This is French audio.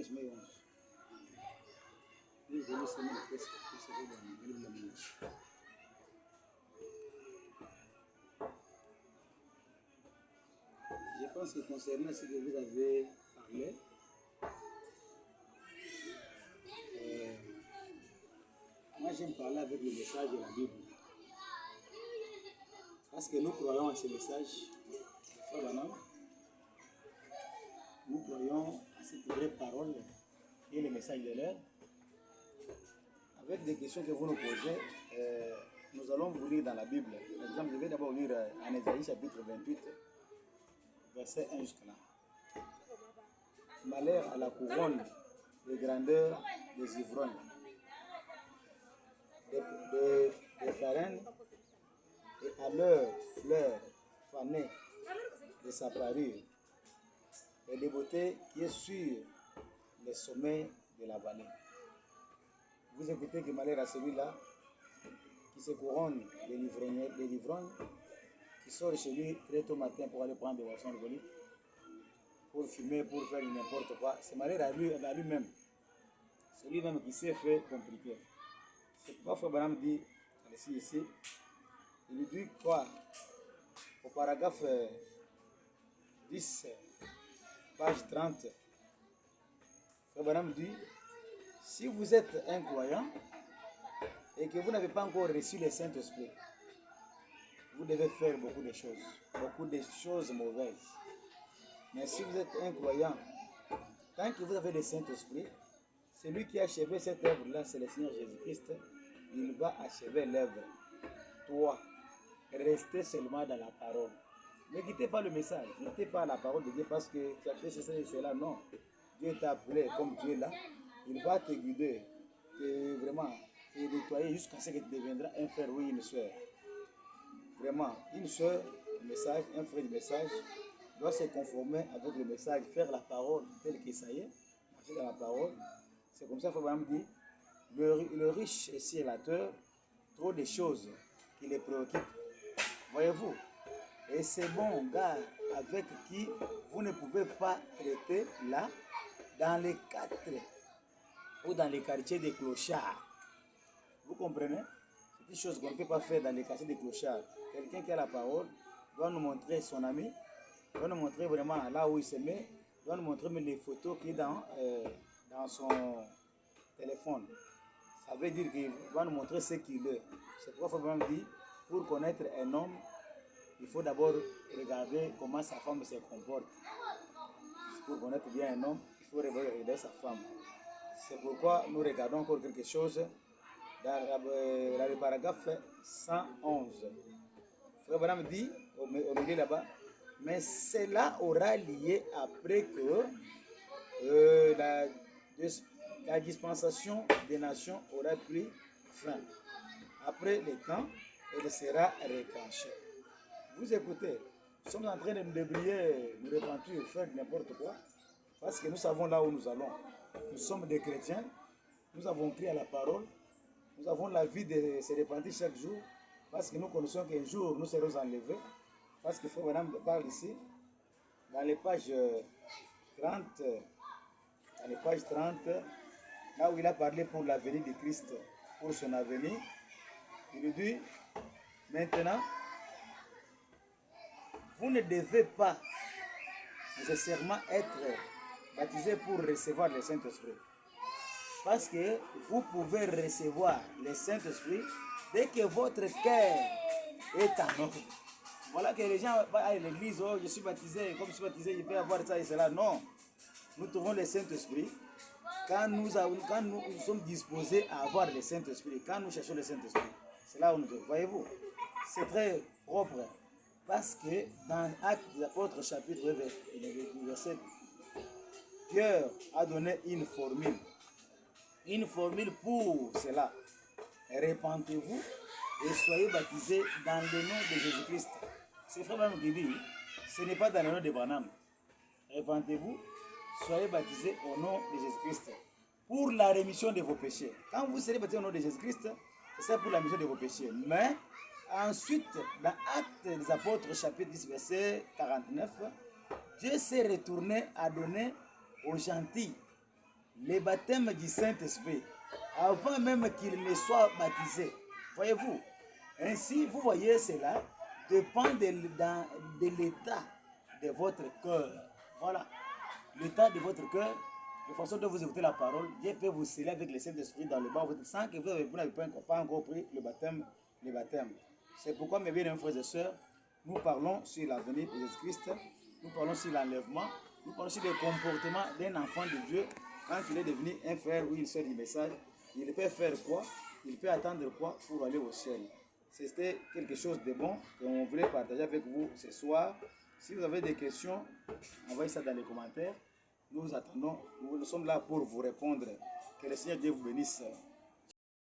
Je pense que concernant ce que vous avez parlé, moi j'aime parler avec le message de la Bible. Parce que nous croyons à ce message, frère Branham. Nous croyons à cette vraie parole et le message de l'air. Avec des questions que vous nous posez, nous allons vous lire dans la Bible. Par exemple, je vais d'abord lire en Ésaïe chapitre 28, verset 1 jusqu'à là. Malheur à la couronne de grandeur des ivrognes, des pharènes, et à leur fleur fanée de sa parure, et de beauté qui est sur les sommets de la vallée. Vous écoutez que malheur à celui-là qui se couronne des livrognes, qui sort de chez lui très tôt matin pour aller prendre des boissons alcooliques, pour fumer, pour faire n'importe quoi. C'est malheur à lui-même. C'est lui-même qui s'est fait compliquer. C'est pourquoi Frère Branham dit, ici, il lui dit quoi? Au paragraphe 10, page 30, Frère Branham dit, si vous êtes un croyant et que vous n'avez pas encore reçu le Saint-Esprit, vous devez faire beaucoup de choses mauvaises. Mais si vous êtes un croyant, tant que vous avez le Saint-Esprit, celui qui a achevé cette œuvre-là, c'est le Seigneur Jésus-Christ. Il va achever l'œuvre. Toi, restez seulement dans la parole. Ne quittez pas le message, ne quittez pas la parole de Dieu parce que tu as fait ceci et cela. Non. Dieu t'a appelé comme Dieu est là. Il va te guider, vraiment, te nettoyer jusqu'à ce que tu deviendras un frère ou une soeur. Vraiment, une soeur, message, un frère du message, doit se conformer avec le message, faire la parole telle que ça y est, marcher dans la parole. C'est comme ça que Frère dit, le riche est zélateur, trop de choses qui les préoccupent. Voyez-vous, et c'est bon, gars, avec qui vous ne pouvez pas traiter là, dans les 4 ou dans les quartiers des clochards. Vous comprenez? C'est une chose qu'on ne peut pas faire dans les quartiers des clochards. Quelqu'un qui a la parole doit nous montrer son ami, doit nous montrer vraiment là où il se met, doit nous montrer les photos qui est dans son téléphone. Ça veut dire qu'il va nous montrer ce qu'il est. C'est pourquoi il faut dire, pour connaître un homme, il faut d'abord regarder comment sa femme se comporte. Pour connaître bien un homme, il faut regarder sa femme. C'est pourquoi nous regardons encore quelque chose dans le paragraphe 111. Frère Branham dit, au milieu là-bas, mais cela aura lié après que la dispensation des nations aura pris fin. Après le temps, elle sera retranchée. Vous écoutez, nous sommes en train de nous débrouiller, nous repentir, faire n'importe quoi, parce que nous savons là où nous allons. Nous sommes des chrétiens, nous avons crié à la parole, nous avons la vie de se repentir chaque jour, parce que nous connaissons qu'un jour nous serons enlevés, parce que Frère Branham parle ici, dans les pages 30, là où il a parlé pour l'avenir de Christ, pour son avenir, il dit, maintenant, vous ne devez pas nécessairement être baptisé pour recevoir le Saint-Esprit. Parce que vous pouvez recevoir le Saint-Esprit dès que votre cœur est en ordre. Voilà que les gens vont à l'église, oh, je suis baptisé, comme je suis baptisé, je peux avoir ça et cela. Non. Nous trouvons le Saint-Esprit quand nous sommes disposés à avoir le Saint-Esprit, quand nous cherchons le Saint-Esprit. C'est là où nous trouvons. Voyez-vous, c'est très propre. Parce que dans Actes des Apôtres, chapitre 20, verset, Pierre a donné une formule. Une formule pour cela. Repentez-vous et soyez baptisés dans le nom de Jésus-Christ. C'est Frère Branham qui dit, ce n'est pas dans le nom de Branham. Repentez-vous, soyez baptisés au nom de Jésus-Christ pour la rémission de vos péchés. Quand vous serez baptisés au nom de Jésus-Christ, c'est pour la rémission de vos péchés. Mais ensuite, dans Actes des Apôtres, chapitre 10, verset 49, Dieu s'est retourné à donner aux gentils le baptême du Saint-Esprit, avant même qu'il ne soit baptisé. Voyez-vous? Ainsi, vous voyez, cela dépend de l'état de votre cœur. Voilà. L'état de votre cœur, la façon dont vous écoutez la parole, Dieu peut vous sceller avec le Saint-Esprit dans le bas sans que vous n'avez pas encore pris le baptême. C'est pourquoi, mes bien-aimés frères et sœurs, nous parlons sur la venue de Jésus-Christ, nous parlons sur l'enlèvement, nous parlons sur le comportement d'un enfant de Dieu quand il est devenu un frère ou une sœur du message. Il peut faire quoi? Il peut attendre quoi pour aller au ciel? C'était quelque chose de bon qu'on voulait partager avec vous ce soir. Si vous avez des questions, envoyez ça dans les commentaires. Nous attendons, nous sommes là pour vous répondre. Que le Seigneur Dieu vous bénisse.